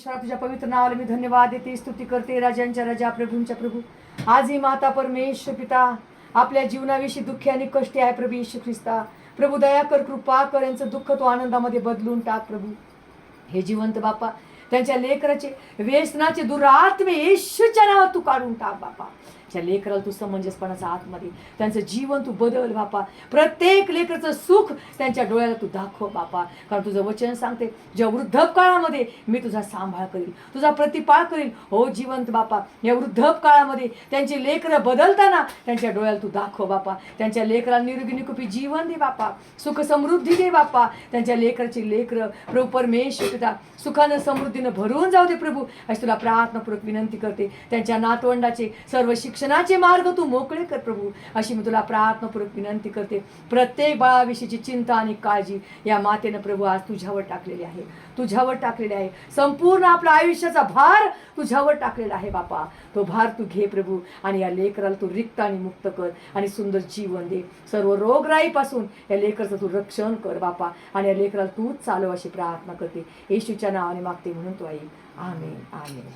परमेश्वरा, तुझ्या पवित्र नावाला मी धन्यवाद देते, स्तुती करते. राजांच्या राजा, प्रभूंच्या प्रभू, आज ही माता परमेश्वर पिता आपल्या जीवनाविषयी दुःखी आणि कष्टी आहे. प्रभू येशू ख्रिस्ता, प्रभू दया कर, कृपा कर, यांचं दुःख तू आनंदामध्ये बदलून टाक. प्रभू हे जिवंत बापा, त्यांच्या लेकराचे व्यसनाचे दुरात्मे येशूच्या नावात तू काढून टाक बापा. त्या लेकराला तू समंजसपणाचा आतमध्ये त्यांचं जीवन तू बदल बापा. प्रत्येक लेकराचं सुख त्यांच्या डोळ्याला तू दाखव बापा. कारण तुझं वचन सांगते, ज्या वृद्धकाळामध्ये मी तुझा सांभाळ करील, तुझा प्रतिपाळ करील. हो जिवंत बापा, या वृद्धकाळामध्ये त्यांची लेकरं बदलताना त्यांच्या डोळ्याला तू दाखव बापा. त्यांच्या लेकराला निरोगी निकोपी जीवन दे बापा, सुख समृद्धी दे बापा. त्यांच्या लेकराची लेकरं प्रभू परमेश्वर पिता सुखानं समृद्धीनं भरून जाऊ दे प्रभू, अशी तुला प्रार्थनापूर्वक विनंती करते. त्यांच्या नातवंडाचे सर्व शिक्षणाचे मार्ग तू मोकळे कर प्रभू, अशी मी तुला प्रार्थनापूर्वक विनंती करते. प्रत्येक बाळाविषयीची चिंता आणि काळजी या मातेनं प्रभू आज तुझ्यावर टाकलेली आहे, तुझ्यावर टाकलेली आहे. संपूर्ण आपला आयुष्याचा भार तुझ्यावर टाकलेला आहे बापा. तो भार तू घे प्रभू, आणि या लेकराला तू रिक्त आणि मुक्त कर आणि सुंदर जीवन दे. सर्व रोगराईपासून या लेकराचं तू रक्षण कर बापा, आणि या लेकराला तूच चालव अशी प्रार्थना करते. येशूच्या नावाने मागते म्हणून तो आई. आमेन, आमेन.